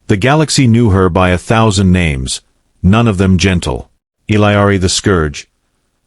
The galaxy knew her by 1,000 names, none of them gentle. Eliari the Scourge.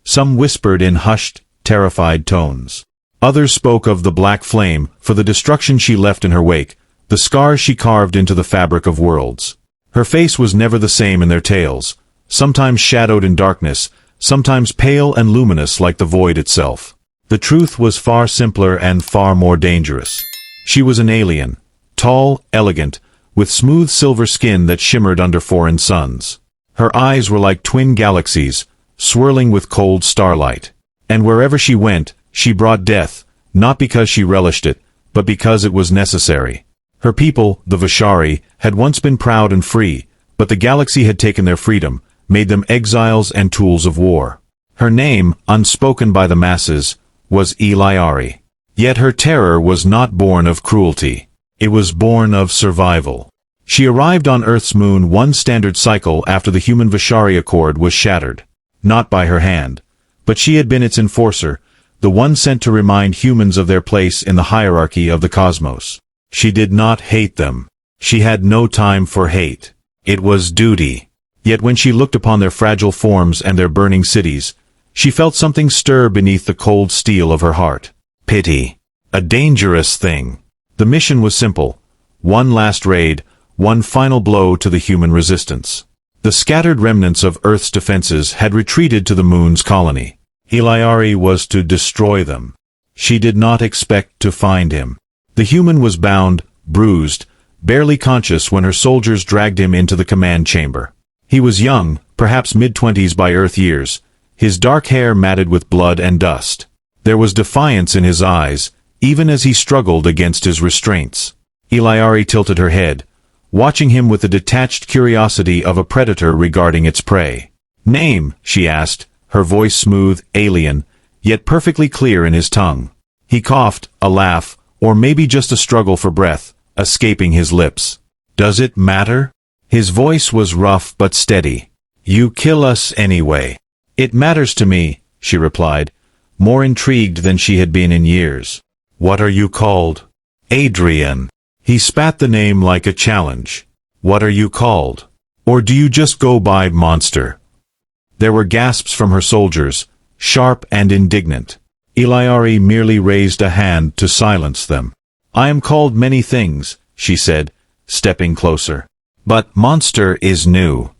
Some whispered in hushed, terrified tones. Others spoke of the black flame, for the destruction she left in her wake, the scars she carved into the fabric of worlds. Her face was never the same in their tales, sometimes shadowed in darkness, sometimes pale and luminous like the void itself. The truth was far simpler and far more dangerous. She was an alien, tall, elegant, with smooth silver skin that shimmered under foreign suns. Her eyes were like twin galaxies, swirling with cold starlight. And wherever she went, she brought death, not because she relished it, but because it was necessary. Her people, the Veshari, had once been proud and free, but the galaxy had taken their freedom, made them exiles and tools of war. Her name, unspoken by the masses, was Eliari. Yet her terror was not born of cruelty. It was born of survival. She arrived on Earth's moon one standard cycle after the human Veshari Accord was shattered. Not by her hand. But she had been its enforcer, the one sent to remind humans of their place in the hierarchy of the cosmos. She did not hate them. She had no time for hate. It was duty. Yet when she looked upon their fragile forms and their burning cities, she felt something stir beneath the cold steel of her heart. Pity. A dangerous thing. The mission was simple. One last raid, one final blow to the human resistance. The scattered remnants of Earth's defenses had retreated to the moon's colony. Eliari was to destroy them. She did not expect to find him. The human was bound, bruised, barely conscious when her soldiers dragged him into the command chamber. He was young, perhaps mid-20s by Earth years, his dark hair matted with blood and dust. There was defiance in his eyes, even as he struggled against his restraints. Eliari tilted her head, watching him with the detached curiosity of a predator regarding its prey. "Name," she asked, her voice smooth, alien, yet perfectly clear in his tongue. He coughed, a laugh, or maybe just a struggle for breath, escaping his lips. "Does it matter?" His voice was rough but steady. "You kill us anyway." "It matters to me," she replied, more intrigued than she had been in years. "What are you called?" "Adrian." He spat the name like a challenge. "What are you called? Or do you just go by Monster?" There were gasps from her soldiers, sharp and indignant. Eliari merely raised a hand to silence them. "I am called many things," she said, stepping closer. "But Monster is new."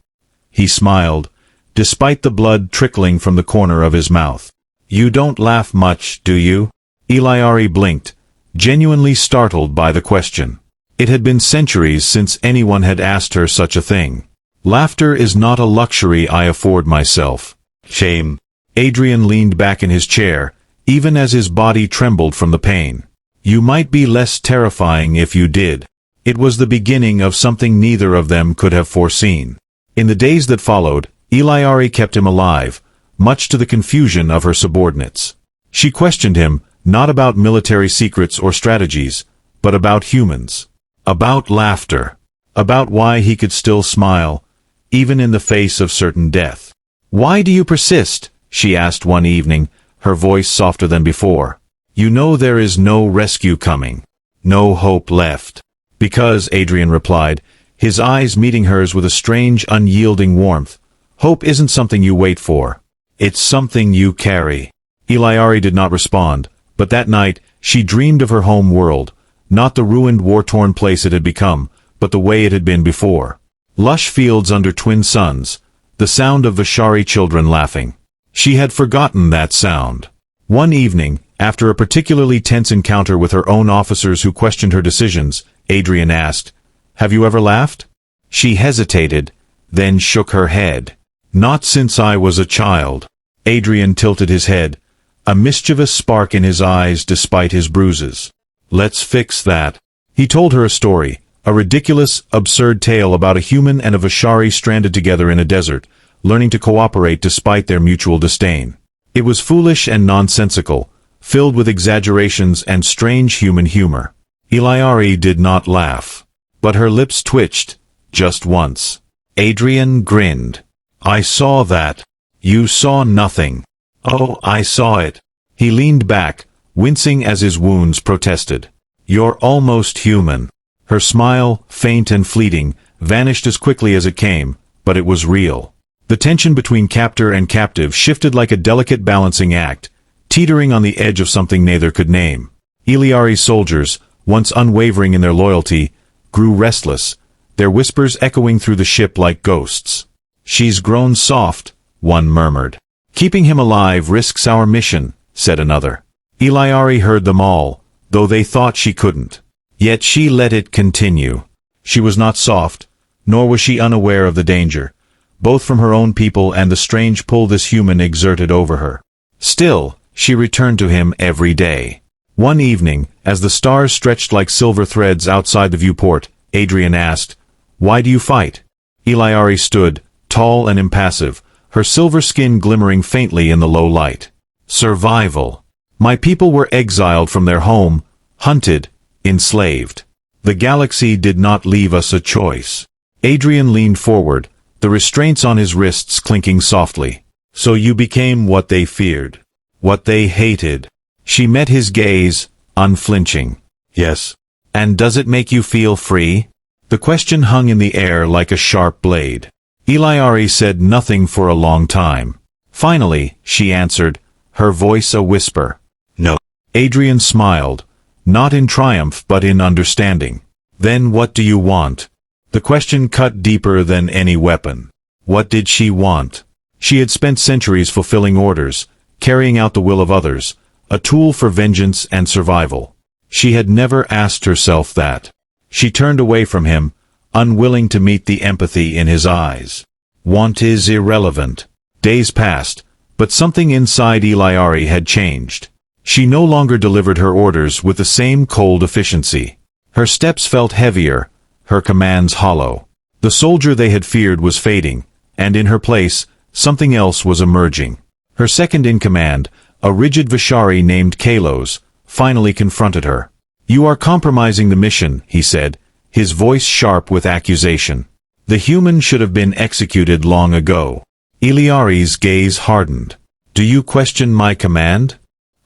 He smiled, despite the blood trickling from the corner of his mouth. "You don't laugh much, do you?" Eliari blinked, genuinely startled by the question. It had been centuries since anyone had asked her such a thing. "Laughter is not a luxury I afford myself." "Shame." Adrian leaned back in his chair, even as his body trembled from the pain. "You might be less terrifying if you did." It was the beginning of something neither of them could have foreseen. In the days that followed, Eliari kept him alive, much to the confusion of her subordinates. She questioned him, not about military secrets or strategies, but about humans. About laughter. About why he could still smile, even in the face of certain death. "Why do you persist?" she asked one evening, her voice softer than before. "You know there is no rescue coming. No hope left." "Because," Adrian replied, his eyes meeting hers with a strange, unyielding warmth, "hope isn't something you wait for. It's something you carry." Eliari did not respond, but that night, she dreamed of her home world, not the ruined, war-torn place it had become, but the way it had been before. Lush fields under twin suns, the sound of Veshari children laughing. She had forgotten that sound. One evening, after a particularly tense encounter with her own officers who questioned her decisions, Adrian asked, "Have you ever laughed?" She hesitated, then shook her head. "Not since I was a child." Adrian tilted his head, a mischievous spark in his eyes despite his bruises. "Let's fix that." He told her a story, a ridiculous, absurd tale about a human and a Veshari stranded together in a desert, learning to cooperate despite their mutual disdain. It was foolish and nonsensical, filled with exaggerations and strange human humor. Eliari did not laugh. But her lips twitched, just once. Adrian grinned. "I saw that." "You saw nothing." "Oh, I saw it." He leaned back, wincing as his wounds protested. "You're almost human." Her smile, faint and fleeting, vanished as quickly as it came, but it was real. The tension between captor and captive shifted like a delicate balancing act, teetering on the edge of something neither could name. Eliari's soldiers, once unwavering in their loyalty, grew restless, their whispers echoing through the ship like ghosts. "She's grown soft," one murmured. "Keeping him alive risks our mission," said another. Eliari heard them all, though they thought she couldn't. Yet she let it continue. She was not soft, nor was she unaware of the danger, both from her own people and the strange pull this human exerted over her. Still, she returned to him every day. One evening, as the stars stretched like silver threads outside the viewport, Adrian asked, "Why do you fight?" Eliari stood, tall and impassive, her silver skin glimmering faintly in the low light. "Survival. My people were exiled from their home, hunted, enslaved. The galaxy did not leave us a choice." Adrian leaned forward, the restraints on his wrists clinking softly. "So you became what they feared, what they hated." She met his gaze, unflinching. "Yes. And does it make you feel free?" The question hung in the air like a sharp blade. Eliari said nothing for a long time. Finally, she answered, her voice a whisper. "No." Adrian smiled, not in triumph but in understanding. "Then what do you want?" The question cut deeper than any weapon. What did she want? She had spent centuries fulfilling orders, carrying out the will of others, a tool for vengeance and survival. She had never asked herself that. She turned away from him, unwilling to meet the empathy in his eyes. Want is irrelevant. Days passed, but something inside Eliari had changed. She no longer delivered her orders with the same cold efficiency. Her steps felt heavier, her commands hollow. The soldier they had feared was fading, and in her place, something else was emerging. Her second-in-command, a rigid Veshari named Kaelos, finally confronted her. "You are compromising the mission," he said, his voice sharp with accusation. "The human should have been executed long ago." Eliari's gaze hardened. "Do you question my command?"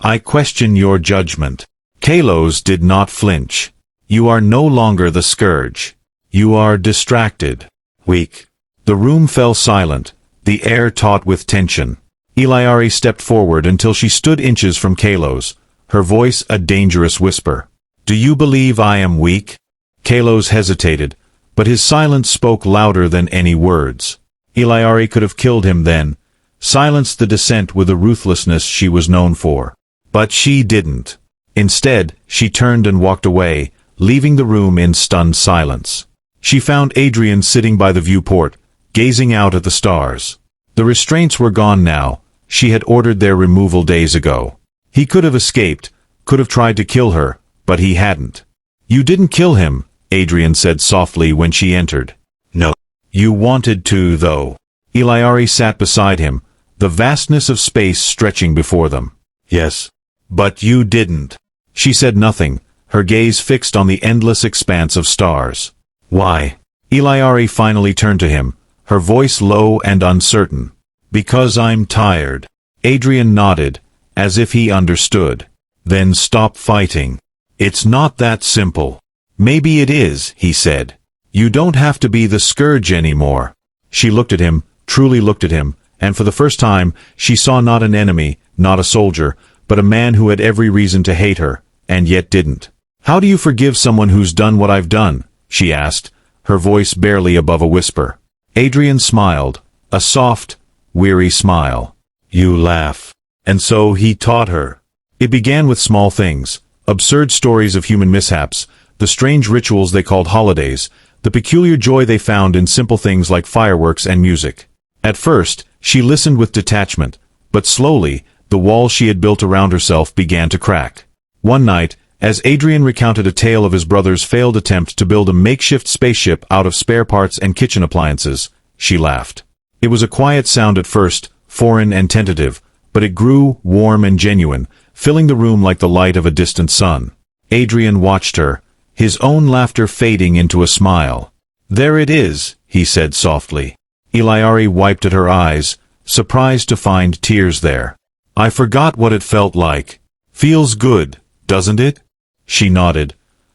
"I question your judgment." Kaelos did not flinch. "You are no longer the Scourge. You are distracted. Weak." The room fell silent, the air taut with tension. Eliari stepped forward until she stood inches from Kaelos, her voice a dangerous whisper. "Do you believe I am weak?" Kaelos hesitated, but his silence spoke louder than any words. Eliari could have killed him then, silenced the dissent with a ruthlessness she was known for. But she didn't. Instead, she turned and walked away, leaving the room in stunned silence. She found Adrian sitting by the viewport, gazing out at the stars. The restraints were gone now. She had ordered their removal days ago. He could have escaped, could have tried to kill her, but he hadn't. "You didn't kill him," Adrian said softly when she entered. "No. You wanted to, though." Eliari sat beside him, the vastness of space stretching before them. "Yes. But you didn't." She said nothing, her gaze fixed on the endless expanse of stars. "Why?" Eliari finally turned to him, her voice low and uncertain. "Because I'm tired." Adrian nodded, as if he understood. "Then stop fighting. It's not that simple." "Maybe it is," he said. "You don't have to be the Scourge anymore." She looked at him, truly looked at him, and for the first time, she saw not an enemy, not a soldier, but a man who had every reason to hate her, and yet didn't. "How do you forgive someone who's done what I've done?" she asked, her voice barely above a whisper. Adrian smiled, a soft, weary smile. "You laugh." And so he taught her. It began with small things, absurd stories of human mishaps, the strange rituals they called holidays, the peculiar joy they found in simple things like fireworks and music. At first, she listened with detachment, but slowly, the walls she had built around herself began to crack. One night, as Adrian recounted a tale of his brother's failed attempt to build a makeshift spaceship out of spare parts and kitchen appliances, she laughed. It was a quiet sound at first, foreign and tentative, but it grew warm and genuine, filling the room like the light of a distant sun. Adrian watched her, his own laughter fading into a smile. "There it is," he said softly. Eliari wiped at her eyes, surprised to find tears there. "I forgot what it felt like. Feels good, doesn't it?" She nodded,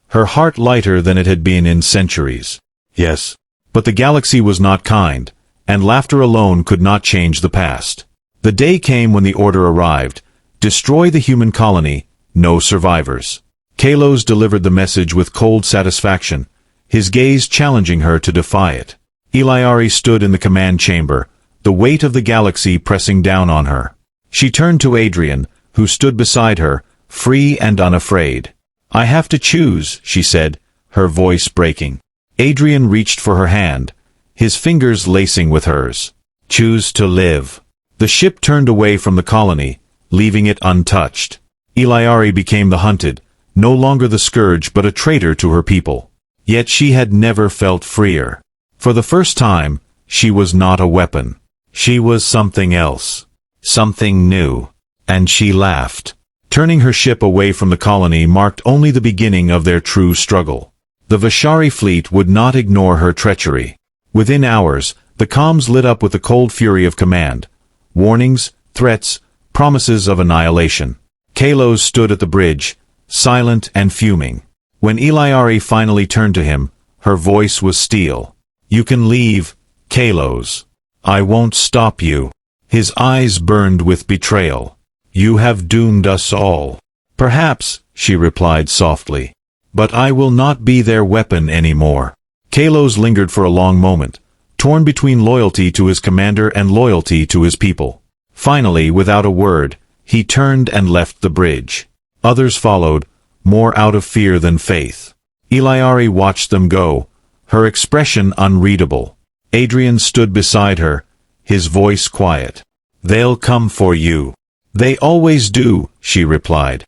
her heart lighter than it had been in centuries. "Yes." But the galaxy was not kind, and laughter alone could not change the past. The day came when the order arrived: destroy the human colony, no survivors. Kaelos delivered the message with cold satisfaction, his gaze challenging her to defy it. Eliari stood in the command chamber, the weight of the galaxy pressing down on her. She turned to Adrian, who stood beside her, free and unafraid. I have to choose, she said, her voice breaking. Adrian reached for her hand, his fingers lacing with hers. Choose to live. The ship turned away from the colony, leaving it untouched. Eliari became the hunted, no longer the scourge but a traitor to her people. Yet she had never felt freer. For the first time, she was not a weapon. She was something else. Something new. And she laughed. Turning her ship away from the colony marked only the beginning of their true struggle. The Veshari fleet would not ignore her treachery. Within hours, the comms lit up with the cold fury of command. Warnings, threats, promises of annihilation. Kaelos stood at the bridge, silent and fuming. When Eliari finally turned to him, her voice was steel. You can leave, Kaelos. I won't stop you. His eyes burned with betrayal. You have doomed us all. Perhaps, she replied softly. But I will not be their weapon anymore. Kaelos lingered for a long moment, torn between loyalty to his commander and loyalty to his people. Finally, without a word, he turned and left the bridge. Others followed, more out of fear than faith. Eliari watched them go, her expression unreadable. Adrian stood beside her, his voice quiet. They'll come for you. They always do, she replied.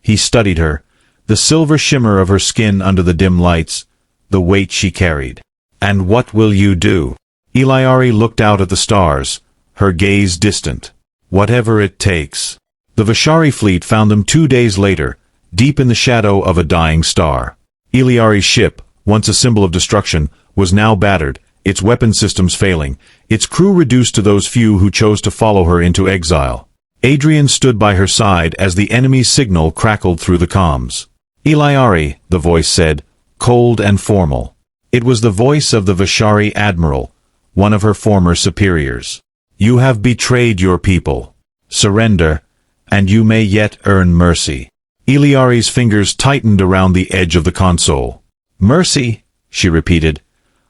He studied her, the silver shimmer of her skin under the dim lights, the weight she carried. And what will you do? Eliari looked out at the stars, her gaze distant. Whatever it takes. The Veshari fleet found them 2 days later, deep in the shadow of a dying star. Eliari's ship, once a symbol of destruction, was now battered, its weapon systems failing, its crew reduced to those few who chose to follow her into exile. Adrian stood by her side as the enemy's signal crackled through the comms. Eliari, the voice said, cold and formal. It was the voice of the Veshari admiral, one of her former superiors. You have betrayed your people. Surrender, and you may yet earn mercy. Eliari's fingers tightened around the edge of the console. Mercy, she repeated,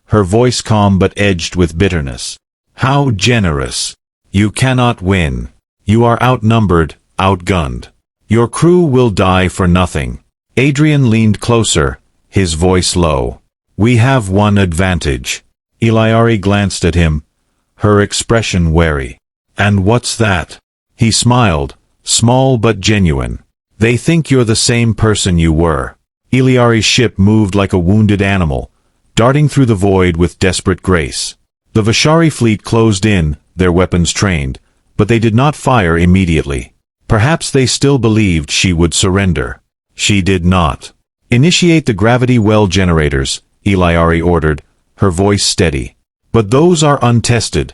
her voice calm but edged with bitterness. How generous. You cannot win. You are outnumbered, outgunned. Your crew will die for nothing. Adrian leaned closer, his voice low. We have one advantage. Eliari glanced at him, her expression wary. And what's that? He smiled, small but genuine. They think you're the same person you were. Eliari's ship moved like a wounded animal, darting through the void with desperate grace. The Veshari fleet closed in, their weapons trained, but they did not fire immediately. Perhaps they still believed she would surrender. She did not. Initiate the gravity well generators, Eliari ordered, her voice steady. But those are untested,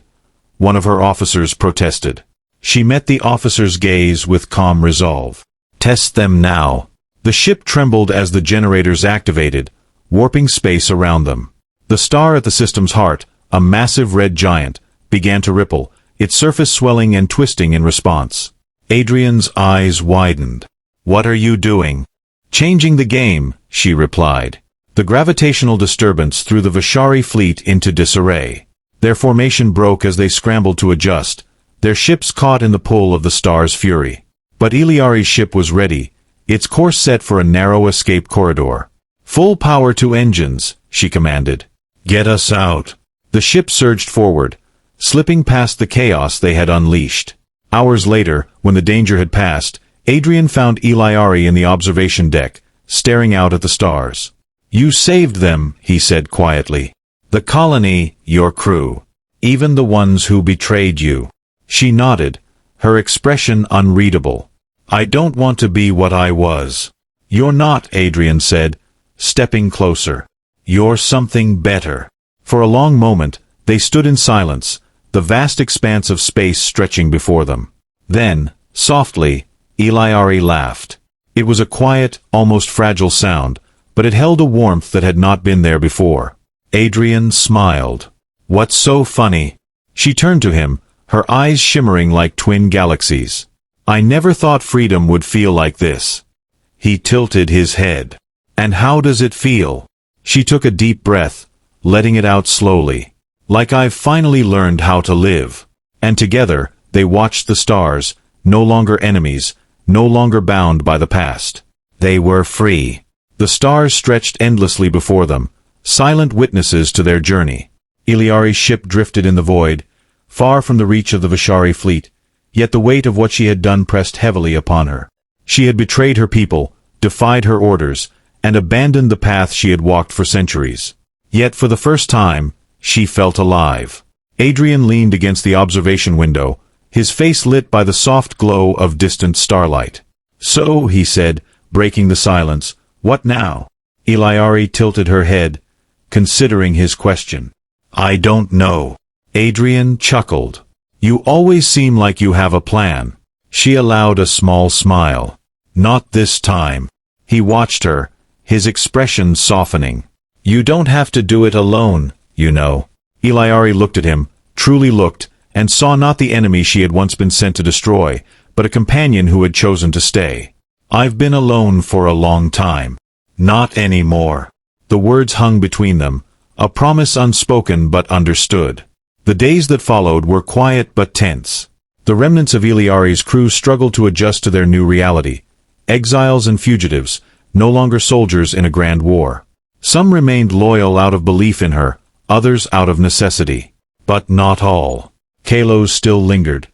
one of her officers protested. She met the officer's gaze with calm resolve. Test them now. The ship trembled as the generators activated, warping space around them. The star at the system's heart, a massive red giant, began to ripple, its surface swelling and twisting in response. Adrian's eyes widened. What are you doing? Changing the game, she replied. The gravitational disturbance threw the Veshari fleet into disarray. Their formation broke as they scrambled to adjust, their ships caught in the pull of the star's fury. But Eliari's ship was ready, its course set for a narrow escape corridor. Full power to engines, she commanded. Get us out. The ship surged forward, slipping past the chaos they had unleashed. Hours later, when the danger had passed, Adrian found Eliari in the observation deck, staring out at the stars. You saved them, he said quietly. The colony, your crew. Even the ones who betrayed you. She nodded, her expression unreadable. I don't want to be what I was. You're not, Adrian said, stepping closer. You're something better. For a long moment, they stood in silence, the vast expanse of space stretching before them. Then, softly, Eliari laughed. It was a quiet, almost fragile sound, but it held a warmth that had not been there before. Adrian smiled. What's so funny? She turned to him, her eyes shimmering like twin galaxies. I never thought freedom would feel like this. He tilted his head. And how does it feel? She took a deep breath, letting it out slowly. Like I've finally learned how to live. And together, they watched the stars, no longer enemies, no longer bound by the past. They were free. The stars stretched endlessly before them, silent witnesses to their journey. Eliari's ship drifted in the void, far from the reach of the Veshari fleet, yet the weight of what she had done pressed heavily upon her. She had betrayed her people, defied her orders, and abandoned the path she had walked for centuries. Yet for the first time, she felt alive. Adrian leaned against the observation window, his face lit by the soft glow of distant starlight. So, he said, breaking the silence, what now? Eliari tilted her head, considering his question. I don't know. Adrian chuckled. You always seem like you have a plan. She allowed a small smile. Not this time. He watched her, his expression softening. You don't have to do it alone, you know. Eliari looked at him, truly looked, and saw not the enemy she had once been sent to destroy, but a companion who had chosen to stay. I've been alone for a long time. Not anymore. The words hung between them, a promise unspoken but understood. The days that followed were quiet but tense. The remnants of Eliari's crew struggled to adjust to their new reality. Exiles and fugitives, no longer soldiers in a grand war. Some remained loyal out of belief in her, others out of necessity. But not all. Kaelos still lingered.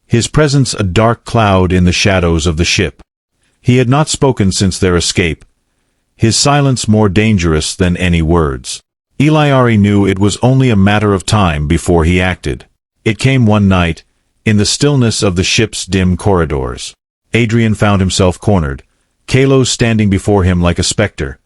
His presence a dark cloud in the shadows of the ship. He had not spoken since their escape, his silence more dangerous than any words. Eliari knew it was only a matter of time before he acted. It came one night, in the stillness of the ship's dim corridors. Adrian found himself cornered, Kaelos standing before him like a specter,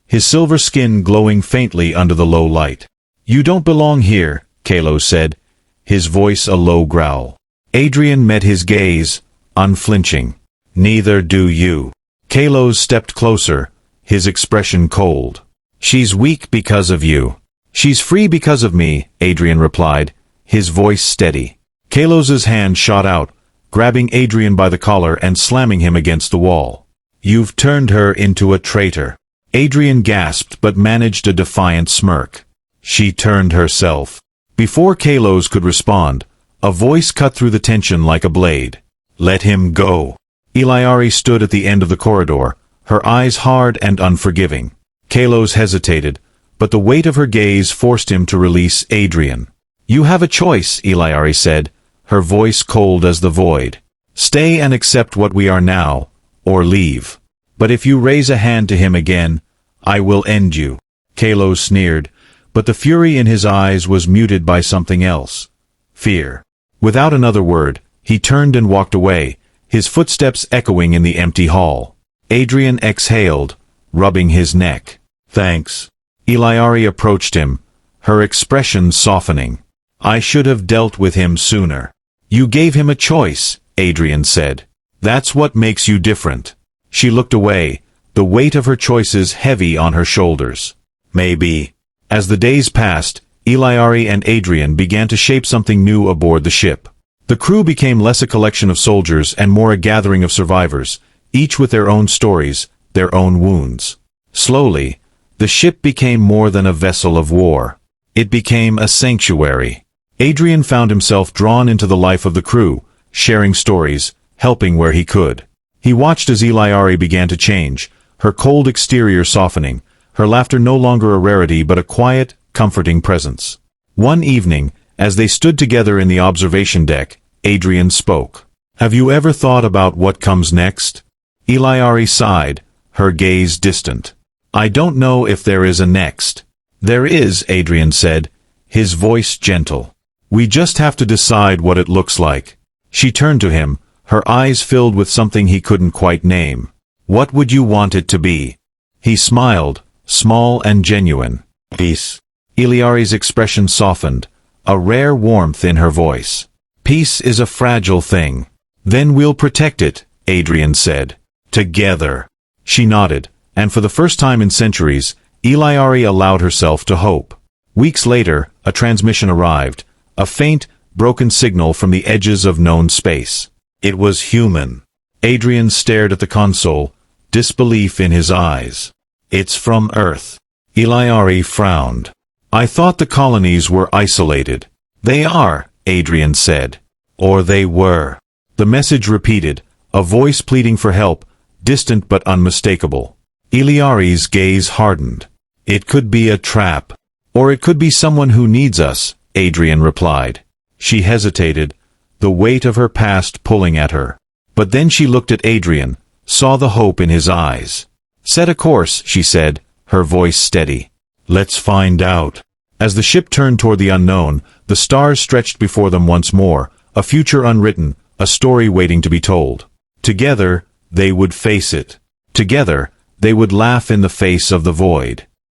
his silver skin glowing faintly under the low light. You don't belong here, Kaelos said, his voice a low growl. Adrian met his gaze, unflinching. Neither do you. Kaelos stepped closer, his expression cold. She's weak because of you. She's free because of me, Adrian replied, his voice steady. Kaelos's hand shot out, grabbing Adrian by the collar and slamming him against the wall. You've turned her into a traitor. Adrian gasped but managed a defiant smirk. She turned herself. Before Kaelos could respond, a voice cut through the tension like a blade. Let him go. Eliari stood at the end of the corridor, her eyes hard and unforgiving. Kaelos hesitated, but the weight of her gaze forced him to release Adrian. You have a choice, Eliari said, her voice cold as the void. Stay and accept what we are now, or leave. But if you raise a hand to him again, I will end you. Kaelos sneered, but the fury in his eyes was muted by something else. Fear. Without another word, he turned and walked away, his footsteps echoing in the empty hall. Adrian exhaled, rubbing his neck. Thanks. Eliari approached him, her expression softening. I should have dealt with him sooner. You gave him a choice, Adrian said. That's what makes you different. She looked away, the weight of her choices heavy on her shoulders. Maybe. As the days passed, Eliari and Adrian began to shape something new aboard the ship. The crew became less a collection of soldiers and more a gathering of survivors, each with their own stories, their own wounds. Slowly, the ship became more than a vessel of war. It became a sanctuary. Adrian found himself drawn into the life of the crew, sharing stories, helping where he could. He watched as Eliari began to change, her cold exterior softening, her laughter no longer a rarity but a quiet, comforting presence. One evening, as they stood together in the observation deck, Adrian spoke. Have you ever thought about what comes next? Eliari sighed, her gaze distant. I don't know if there is a next. There is, Adrian said, his voice gentle. We just have to decide what it looks like. She turned to him, her eyes filled with something he couldn't quite name. What would you want it to be? He smiled, small and genuine. Peace. Eliari's expression softened, a rare warmth in her voice. Peace is a fragile thing. Then we'll protect it, Adrian said. Together. She nodded, and for the first time in centuries, Eliari allowed herself to hope. Weeks later, a transmission arrived, a faint, broken signal from the edges of known space. It was human. Adrian stared at the console, disbelief in his eyes. "It's from Earth." Eliari frowned. "I thought the colonies were isolated." "They are," Adrian said. "Or they were." The message repeated, a voice pleading for help, distant but unmistakable. Eliari's gaze hardened. "It could be a trap. Or it could be someone who needs us," Adrian replied. She hesitated, the weight of her past pulling at her. But then she looked at Adrian, saw the hope in his eyes. "Set a course," she said, her voice steady. "Let's find out." As the ship turned toward the unknown, the stars stretched before them once more, a future unwritten, a story waiting to be told. Together, they would face it. Together, they would laugh in the face of the void.